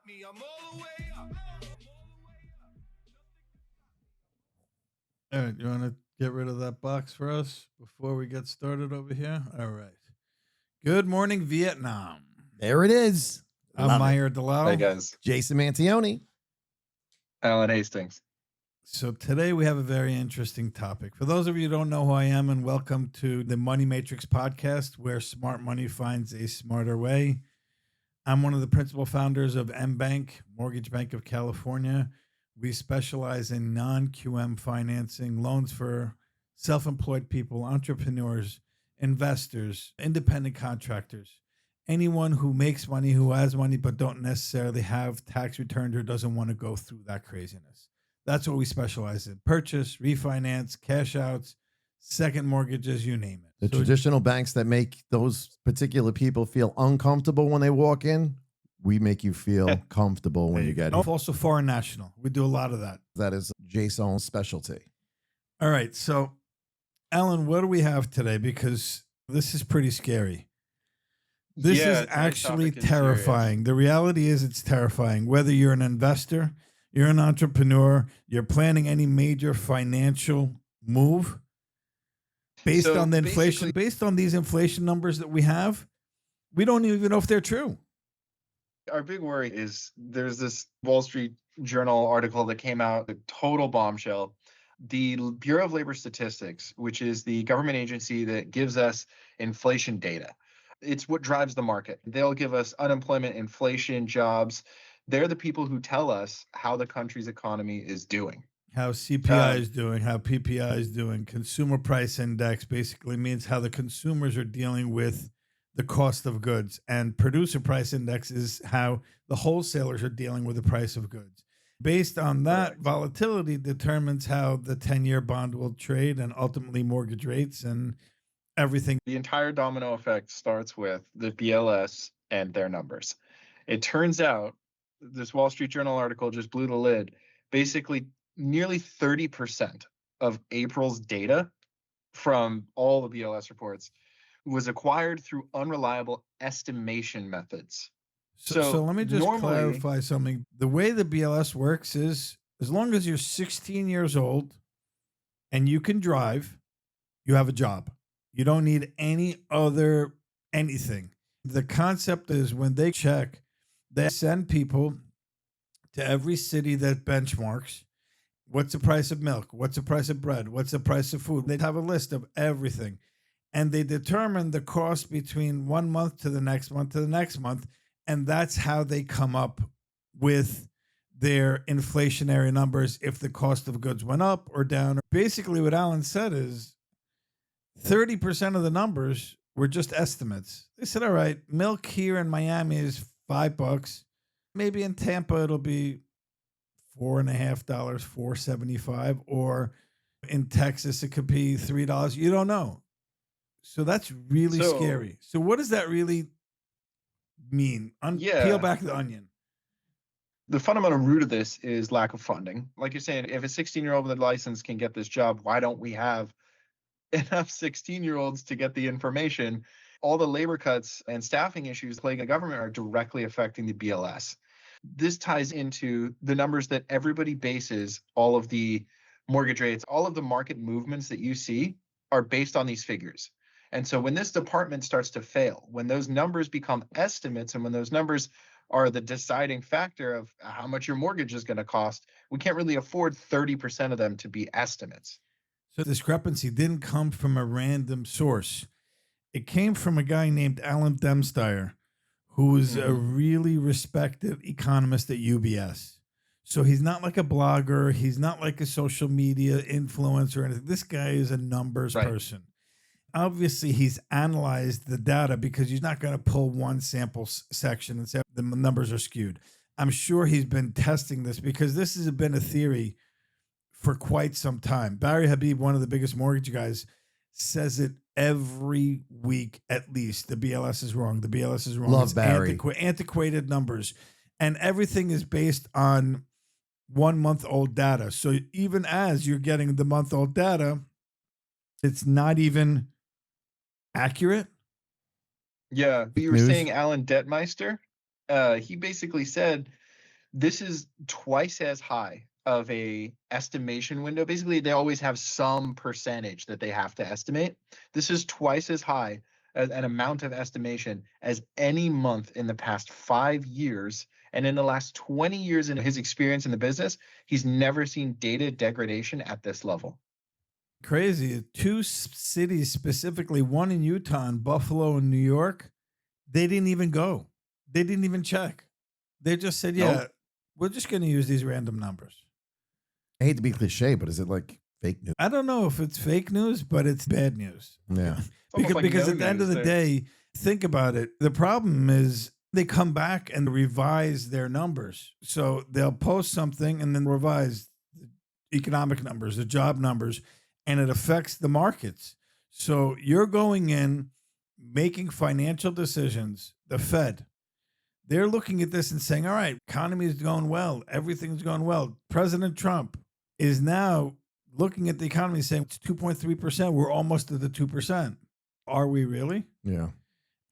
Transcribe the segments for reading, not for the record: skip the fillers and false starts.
me. I'm all the way up. All right, you want to get rid of that box for us before we get started over here? All right. Good morning, Vietnam. There it is. I'm Meyer Hey Delisle. guys, Jason Mantione. Alan Hastings. So today we have a very interesting topic. For those of you who don't know who I am, and welcome to the Money Matrix podcast, where smart money finds a smarter way. I'm one of the principal founders of M-Bank, Mortgage Bank of California. We specialize in non-QM financing, loans for self-employed people, entrepreneurs, investors, independent contractors, anyone who makes money, who has money, but don't necessarily have tax returns or doesn't want to go through that craziness. That's what we specialize in: purchase, refinance, cash outs, second mortgages, you name it. The traditional banks that make those particular people feel uncomfortable when they walk in, we make you feel comfortable when you get here. Also foreign national. We do a lot of that. That is Jason's specialty. All right. So, Alan, what do we have today? Because this is pretty scary. This is tonight's actually topic is terrifying. The reality is it's terrifying. Whether you're an investor, you're an entrepreneur, you're planning any major financial move based So on the inflation, basically- based on these inflation numbers that we have, we don't even know if they're true. Our big worry is there's this Wall Street Journal article that came out, a total bombshell. The Bureau of Labor Statistics, which is the government agency that gives us inflation data, it's what drives the market. They'll give us unemployment, inflation, jobs. They're the people who tell us how the country's economy is doing. How CPI is doing, how PPI is doing. Consumer price index basically means how the consumers are dealing with the cost of goods. And producer price index is how the wholesalers are dealing with the price of goods. Based on that, Correct. volatility determines how the 10-year bond will trade and ultimately mortgage rates and everything. The entire domino effect starts with the BLS and their numbers. It turns out this Wall Street Journal article just blew the lid. Basically, nearly 30% of April's data from all the BLS reports was acquired through unreliable estimation methods. So let me just normally- clarify something. The way the BLS works is as long as you're 16 years old and you can drive, you have a job. You don't need any other anything. The concept is when they check, they send people to every city that benchmarks. What's the price of milk? What's the price of bread? What's the price of food? They have a list of everything. And they determine the cost between 1 month to the next month to the next month. And that's how they come up with their inflationary numbers if the cost of goods went up or down. Basically, what Alan said is 30% of the numbers were just estimates. They said, all right, milk here in Miami is $5. Maybe in Tampa it'll be $4.50, $4.75, or in Texas it could be $3. You don't know. So that's really So- scary. So what does that really mean? Yeah. Peel back the onion. The fundamental root of this is lack of funding. Like you're saying, if a 16-year-old with a license can get this job, why don't we have enough 16-year-olds to get the information? All the labor cuts and staffing issues plaguing the government are directly affecting the BLS. This ties into the numbers that everybody bases all of the mortgage rates, all of the market movements that you see are based on these figures. And so when this department starts to fail, when those numbers become estimates and when those numbers are the deciding factor of how much your mortgage is going to cost, we can't really afford 30% of them to be estimates. So the discrepancy didn't come from a random source. It came from a guy named Alan Demsteyer, who is a really respected economist at UBS. So he's not like a blogger. He's not like a social media influencer or anything. This guy is a numbers Right. person. Obviously, he's analyzed the data because he's not going to pull one sample section and say the numbers are skewed. I'm sure he's been testing this because this has been a theory for quite some time. Barry Habib, one of the biggest mortgage guys, says it every week at least. The BLS is wrong. The BLS is wrong. Love It's Barry. antiquated numbers. And everything is based on 1 month old data. So even as you're getting the month old data, it's not even accurate. Yeah, you were News? saying Alan Detmeister. He basically said This is twice as high of a estimation window. Basically, they always have some percentage that they have to estimate. This is twice as high as an amount of estimation as any month in the past 5 years. And in the last 20 years in his experience in the business, he's never seen data degradation at this level. Crazy. Two cities specifically, one in Utah and Buffalo and New York, they didn't even go. They didn't even check. They just said, Nope. yeah, we're just going to use these random numbers. I hate to be cliche, but is it like fake news? I don't know if it's fake news, but it's bad news. Yeah. Because no at the end of news the there. day, think about it. The problem is they come back and revise their numbers. So they'll post something and then revise the economic numbers, the job numbers, and it affects the markets. So you're going in, making financial decisions, the Fed. They're looking at this and saying, all right, economy is going well. Everything's going well. President Trump is now looking at the economy saying it's 2.3%. We're almost at the 2%. Are we really? Yeah.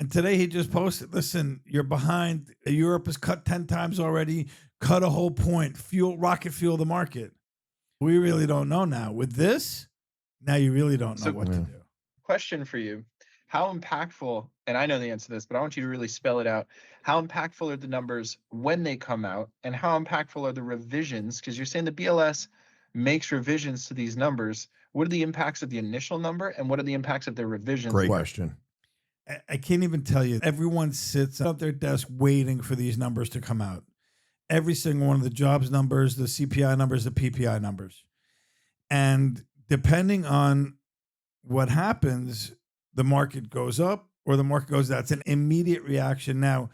And today he just posted, listen, you're behind. Europe has cut 10 times already, cut a whole point, rocket fuel the market. We really don't know now. With this, now you really don't know So- what to Yeah. do. Question for you. How impactful, and I know the answer to this, but I want you to really spell it out. How impactful are the numbers when they come out, and how impactful are the revisions? Because you're saying the BLS makes revisions to these numbers. What are the impacts of the initial number, and what are the impacts of their revisions? Great question. I can't even tell you. Everyone sits at their desk waiting for these numbers to come out. Every single one of the jobs numbers, the CPI numbers, the PPI numbers. And depending on what happens, the market goes up or the market goes down. It's an immediate reaction. Now,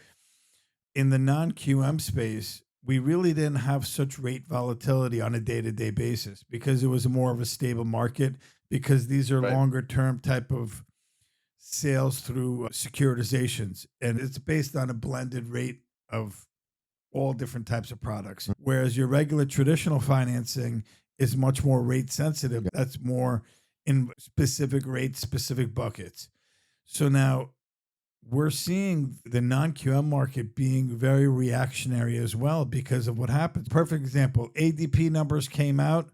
in the non-QM space, we really didn't have such rate volatility on a day-to-day basis because it was more of a stable market, because these are Right. longer term type of sales through securitizations. And it's based on a blended rate of all different types of products. Whereas your regular traditional financing is much more rate sensitive. That's more in specific rates, specific buckets. So now we're seeing the non-QM market being very reactionary as well because of what happens. Perfect example, ADP numbers came out.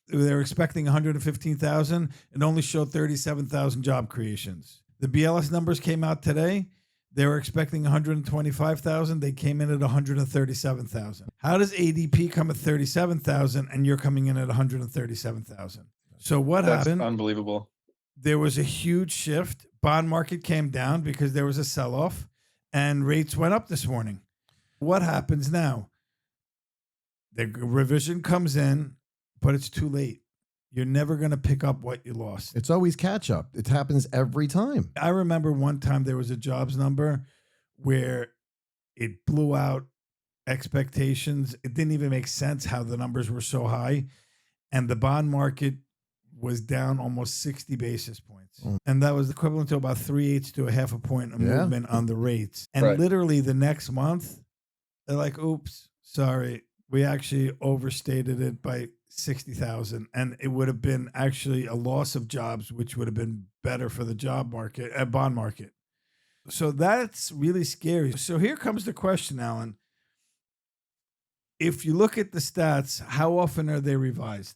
They were expecting 115,000 and only showed 37,000 job creations. The BLS numbers came out today. They were expecting 125,000. They came in at 137,000. How does ADP come at 37,000 and you're coming in at 137,000? So what That's happened? unbelievable. There was a huge shift. Bond market came down because there was a sell-off and rates went up this morning. What happens now? The revision comes in, but it's too late. You're never going to pick up what you lost. It's always catch up. It happens every time. I remember one time there was a jobs number where it blew out expectations. It didn't even make sense how the numbers were so high. And the bond market was down almost 60 basis points. And that was equivalent to about 3/8 to a half a point of movement on the rates. And Right. literally the next month, they're like, oops, sorry. We actually overstated it by 60,000. And it would have been actually a loss of jobs, which would have been better for the job market, bond market. So that's really scary. So here comes the question, Alan. If you look at the stats, how often are they revised?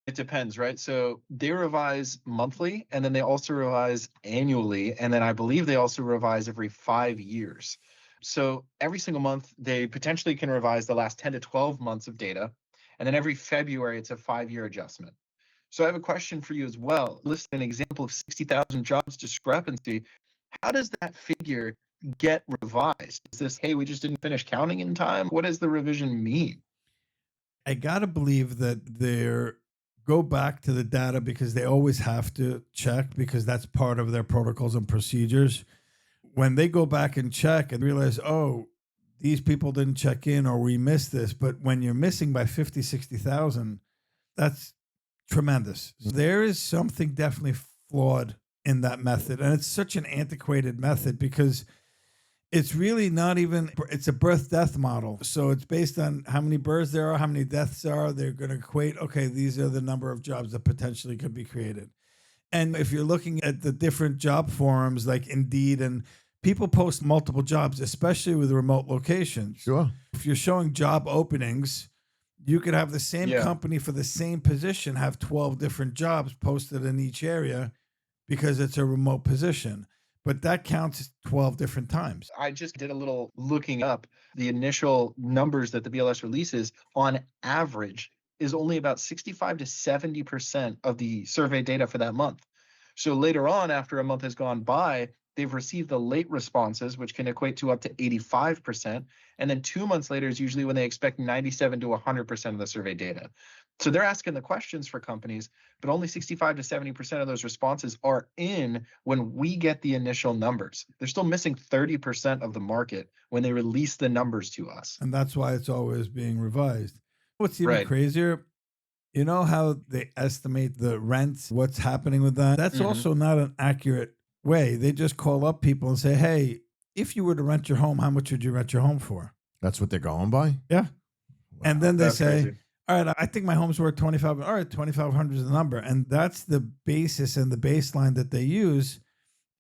It depends, right? So they revise monthly, and then they also revise annually, and then I believe they also revise every 5 years. So every single month, they potentially can revise the last 10 to 12 months of data, and then every February, it's a 5-year adjustment. So I have a question for you as well. List an example of 60,000 jobs discrepancy. How does that figure get revised? Is this, hey, we just didn't finish counting in time? What does the revision mean? I gotta believe that they're go back to the data because they always have to check because that's part of their protocols and procedures. When they go back and check and realize, oh, these people didn't check in or we missed this, but when you're missing by 50, 60,000, that's tremendous. There is something definitely flawed in that method. And it's such an antiquated method because it's really not even, it's a birth death model. So it's based on how many births there are, how many deaths there are. They're going to equate, okay, these are the number of jobs that potentially could be created. And if you're looking at the different job forums like Indeed and People post multiple jobs, especially with remote locations. Sure. If you're showing job openings, you could have the same Yeah. company for the same position have 12 different jobs posted in each area because it's a remote position. But that counts 12 different times. I just did a little looking up. The initial numbers that the BLS releases on average is only about 65 to 70% of the survey data for that month. So later on, after a month has gone by, they've received the late responses, which can equate to up to 85%. And then 2 months later is usually when they expect 97 to 100% of the survey data. So they're asking the questions for companies, but only 65 to 70% of those responses are in when we get the initial numbers. They're still missing 30% of the market when they release the numbers to us. And that's why it's always being revised. What's even Right. crazier, you know how they estimate the rents, what's happening with that? That's Mhm. also not an accurate way. They just call up people and say, hey, if you were to rent your home, how much would you rent your home for? That's what they're going by? Yeah. And then they That's say, crazy. all right, I think my home's worth 25. All right, 2,500 is the number. And that's the basis and the baseline that they use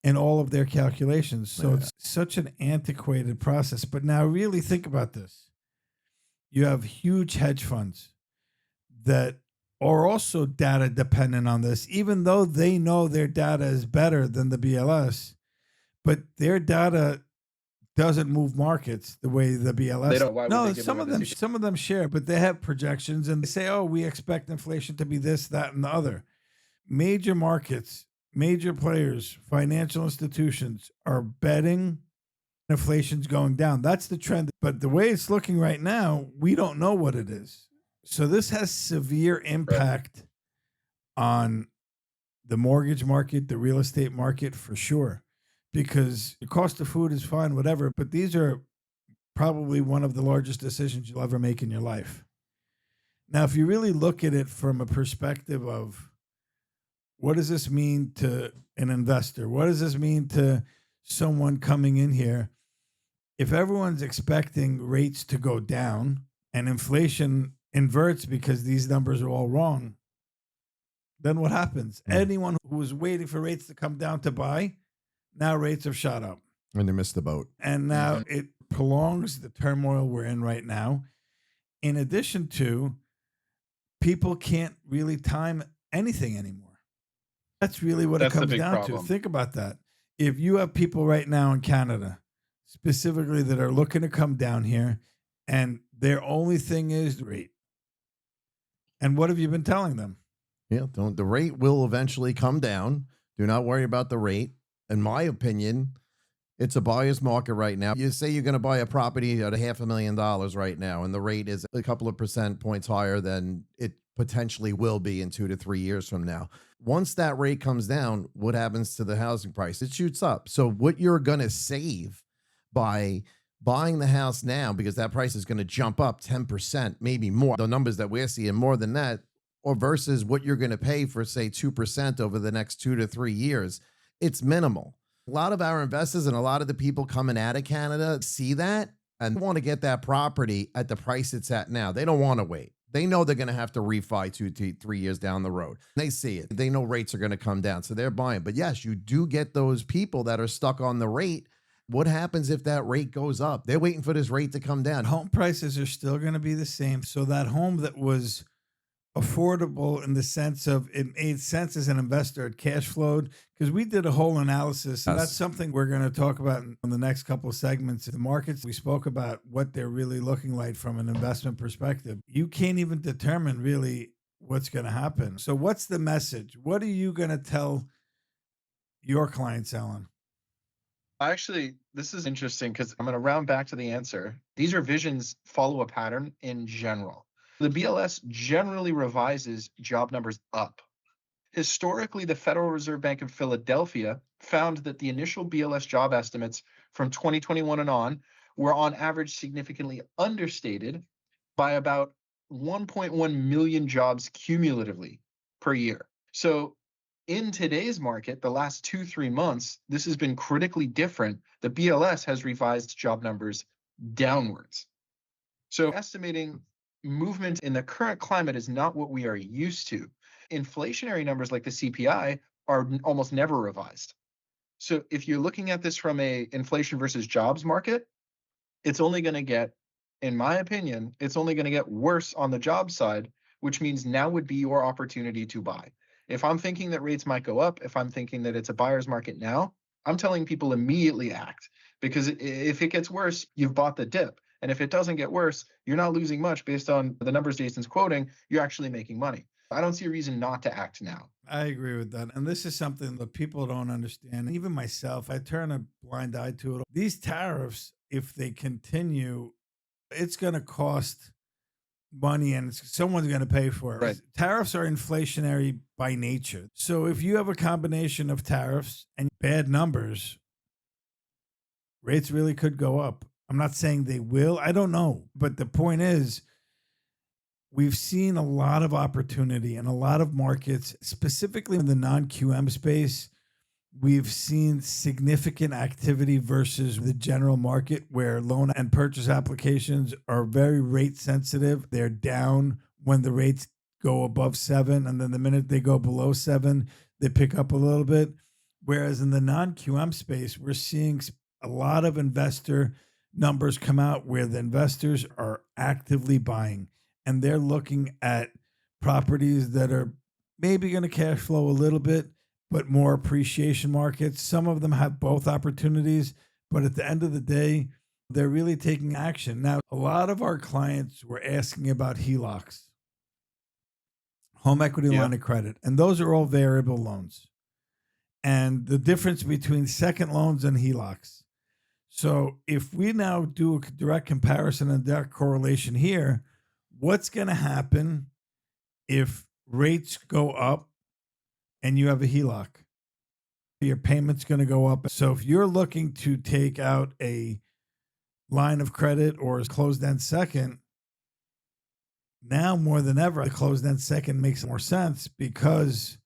in all of their calculations. So Yeah. it's such an antiquated process. But now really think about this. You have huge hedge funds that are also data dependent on this, even though they know their data is better than the BLS, but their data doesn't move markets the way the BLS. They don't. Why would No, they give away this? some of them share, but they have projections and they say, "Oh, we expect inflation to be this, that, and the other." Major markets, major players, financial institutions are betting inflation's going down. That's the trend. But the way it's looking right now, we don't know what it is. So this has severe impact on the mortgage market, the real estate market for sure, because the cost of food is fine, whatever. But these are probably one of the largest decisions you'll ever make in your life. Now, if you really look at it from a perspective of what does this mean to an investor? What does this mean to someone coming in here? If everyone's expecting rates to go down and inflation inverts because these numbers are all wrong, then what happens? Yeah. Anyone who was waiting for rates to come down to buy, now rates have shot up. And they missed the boat. And now it prolongs the turmoil we're in right now. In addition to, people can't really time anything anymore. That's really what That's it the comes big down problem. to. Think about that. If you have people right now in Canada, specifically that are looking to come down here, and their only thing is rate. And what have you been telling them? Yeah, the rate will eventually come down. Do not worry about the rate. In my opinion, it's a buyer's market right now. You say you're going to buy a property at $500,000 right now, and the rate is a couple of percent points higher than it potentially will be in 2 to 3 years from now. Once that rate comes down, what happens to the housing price? It shoots up. So what you're going to save by buying the house now, because that price is going to jump up 10%, maybe more. The numbers that we're seeing more than that, or versus what you're going to pay for, say, 2% over the next 2 to 3 years, it's minimal. A lot of our investors and a lot of the people coming out of Canada see that and want to get that property at the price it's at now. They don't want to wait. They know they're going to have to refi 2 to 3 years down the road. They see it. They know rates are going to come down, so they're buying. But yes, you do get those people that are stuck on the rate. What happens if that rate goes up? They're waiting for this rate to come down. Home prices are still going to be the same. So that home that was affordable in the sense of it made sense as an investor, it cash flowed, because we did a whole analysis. And that's something we're going to talk about in the next couple of segments. The markets, we spoke about what they're really looking like from an investment perspective. You can't even determine really what's going to happen. So what's the message? What are you going to tell your clients, Alan? Actually, this is interesting because I'm going to round back to the answer. These revisions follow a pattern in general. The BLS generally revises job numbers up. Historically, the Federal Reserve Bank of Philadelphia found that the initial BLS job estimates from 2021 and on were on average significantly understated by about 1.1 million jobs cumulatively per year. So in today's market, the last 2-3 months, this has been critically different. The BLS has revised job numbers downwards. So estimating movement in the current climate is not what we are used to. Inflationary numbers like the CPI are almost never revised. So if you're looking at this from a inflation versus jobs market, it's only going to get, in my opinion, it's only going to get worse on the job side, which means now would be your opportunity to buy. If I'm thinking that rates might go up, if I'm thinking that it's a buyer's market now, I'm telling people immediately act, because if it gets worse, you've bought the dip. And if it doesn't get worse, you're not losing much based on the numbers Jason's quoting. You're actually making money. I don't see a reason not to act now. I agree with that. And this is something that people don't understand. Even myself, I turn a blind eye to it. These tariffs, if they continue, it's going to cost money and someone's going to pay for it. Right. Tariffs are inflationary by nature. So if you have a combination of tariffs and bad numbers, rates really could go up. I'm not saying they will. I don't know. But the point is, we've seen a lot of opportunity in a lot of markets, specifically in the non-QM space. We've seen significant activity versus the general market where loan and purchase applications are very rate sensitive. They're down when the rates go above 7, and then the minute they go below 7, they pick up a little bit. Whereas in the non-QM space, we're seeing a lot of investor numbers come out where the investors are actively buying, and they're looking at properties that are maybe going to cash flow a little bit, but more appreciation markets. Some of them have both opportunities, but at the end of the day, they're really taking action. Now, a lot of our clients were asking about HELOCs, home equity line of credit, and those are all variable loans. And the difference between second loans and HELOCs. So if we now do a direct comparison and direct correlation here, what's going to happen if rates go up and you have a HELOC? Your payment's going to go up. So if you're looking to take out a line of credit or a closed-end second, now more than ever, the closed-end second makes more sense because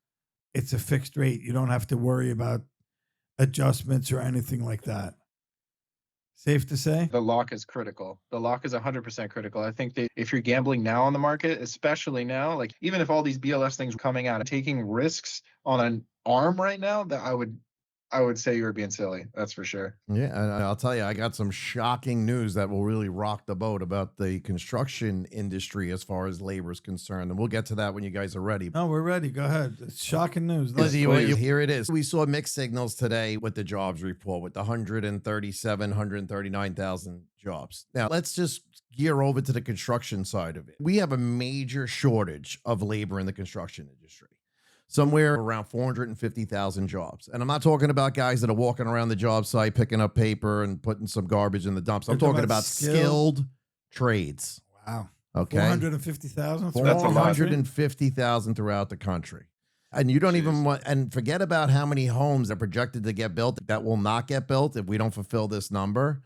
it's a fixed rate. You don't have to worry about adjustments or anything like that. Safe to say? The lock is critical. The lock is 100% critical. I think that if you're gambling now on the market, especially now, like even if all these BLS things are coming out, taking risks on an arm right now, that I would say you're being silly. That's for sure. Yeah, and I'll tell you, I got some shocking news that will really rock the boat about the construction industry as far as labor is concerned. And we'll get to that when you guys are ready. No, we're ready. Go ahead. It's shocking news. Here it is. We saw mixed signals today with the jobs report with the 139,000 jobs. Now, let's just gear over to the construction side of it. We have a major shortage of labor in the construction industry. Somewhere around 450,000 jobs. And I'm not talking about guys that are walking around the job site, picking up paper and putting some garbage in the dumps. I'm talking about skilled trades. Wow. Okay. 450,000? 450,000 throughout the country. And you don't even want, and forget about how many homes are projected to get built that will not get built if we don't fulfill this number.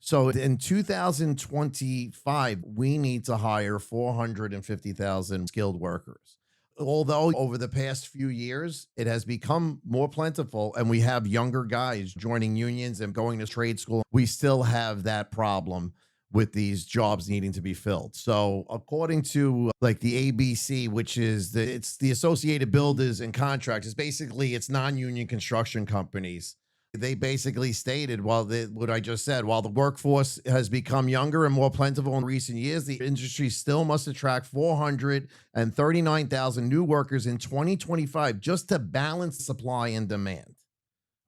So in 2025, we need to hire 450,000 skilled workers. Although over the past few years, it has become more plentiful and we have younger guys joining unions and going to trade school, we still have that problem with these jobs needing to be filled. So according to like the ABC, which is it's the Associated Builders and Contractors, basically it's non-union construction companies. They basically stated, what I just said, while the workforce has become younger and more plentiful in recent years, the industry still must attract 439,000 new workers in 2025 just to balance supply and demand.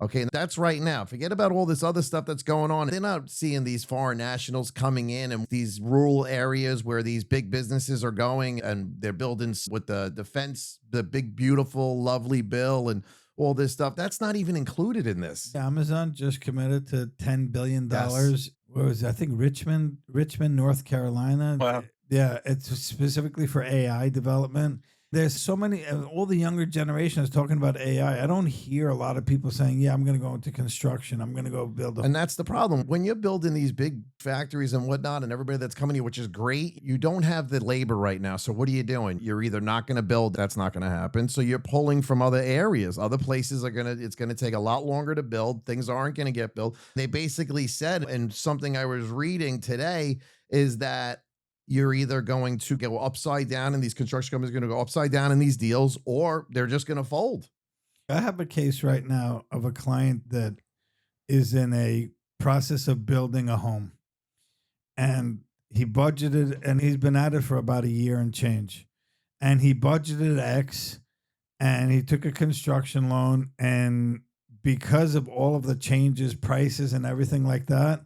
Okay, and that's right now. Forget about all this other stuff that's going on. They're not seeing these foreign nationals coming in and these rural areas where these big businesses are going and they're building with the defense, the big, beautiful, lovely bill and all this stuff. That's not even included in this. Amazon just committed to $10 billion. Yes. What was it? I think Richmond, North Carolina. Wow. Yeah, it's specifically for AI development. There's so many, all the younger generation is talking about AI. I don't hear a lot of people saying, yeah, I'm going to go into construction. I'm going to go build And that's the problem. When you're building these big factories and whatnot and everybody that's coming here, which is great, you don't have the labor right now. So what are you doing? You're either not going to build, that's not going to happen. So you're pulling from other areas. Other places it's going to take a lot longer to build. Things aren't going to get built. They basically said, and something I was reading today is that you're either going to go upside down and these construction companies are going to go upside down in these deals, or they're just going to fold. I have a case right now of a client that is in a process of building a home, and he budgeted, and he's been at it for about a year and change. And he budgeted X, and he took a construction loan, and because of all of the changes, prices, and everything like that,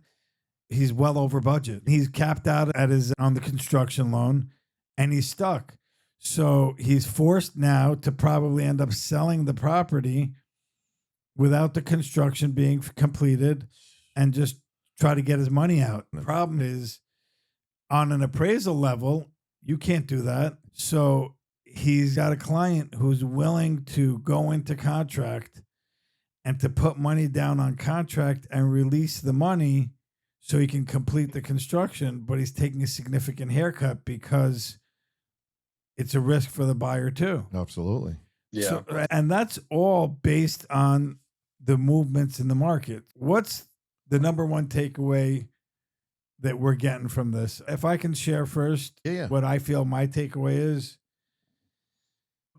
he's well over budget. He's capped out at his on the construction loan, and he's stuck. So he's forced now to probably end up selling the property without the construction being completed and just try to get his money out. The problem is, on an appraisal level, you can't do that. So he's got a client who's willing to go into contract and to put money down on contract and release the money so he can complete the construction, but he's taking a significant haircut because it's a risk for the buyer too. Absolutely. Yeah. So, and that's all based on the movements in the market. What's the number one takeaway that we're getting from this? If I can share first, Yeah. what I feel my takeaway is,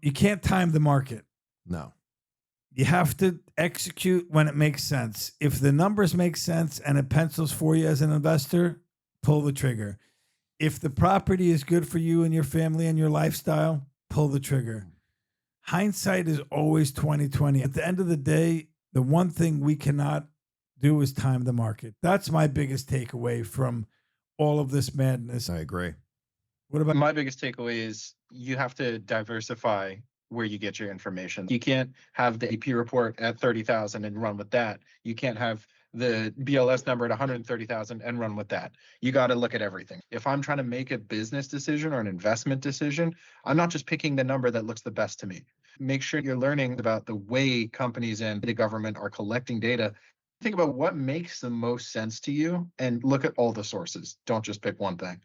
you can't time the market. No. You have to execute when it makes sense. If the numbers make sense and it pencils for you as an investor, pull the trigger. If the property is good for you and your family and your lifestyle, pull the trigger. Hindsight is always 2020. At the end of the day, the one thing we cannot do is time the market. That's my biggest takeaway from all of this madness. I agree. What about My biggest takeaway is you have to diversify where you get your information. You can't have the AP report at 30,000 and run with that. You can't have the BLS number at 130,000 and run with that. You got to look at everything. If I'm trying to make a business decision or an investment decision, I'm not just picking the number that looks the best to me. Make sure you're learning about the way companies and the government are collecting data. Think about what makes the most sense to you and look at all the sources. Don't just pick one thing.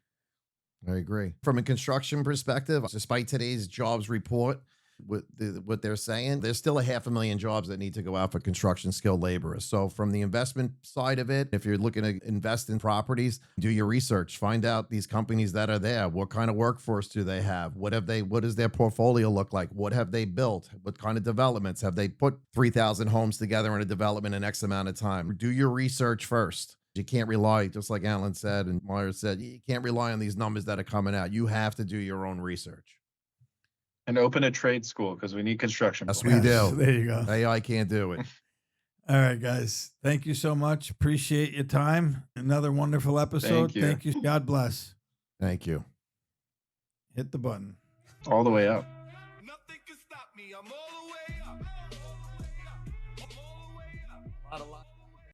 I agree. From a construction perspective, despite today's jobs report, what they're saying, there's still 500,000 jobs that need to go out for construction skilled laborers. So from the investment side of it, if you're looking to invest in properties, do your research, find out these companies that are there. What kind of workforce do they have? What does their portfolio look like? What have they built? What kind of developments have they put 3,000 homes together in a development in X amount of time? Do your research first. You can't rely, just like Alan said and Myers said, you can't rely on these numbers that are coming out. You have to do your own research. And open a trade school because we need construction. Yes, people. we do. There you go. AI can't do it. All right, guys. Thank you so much. Appreciate your time. Another wonderful episode. Thank you. God bless. Thank you. Hit the button. All the way up.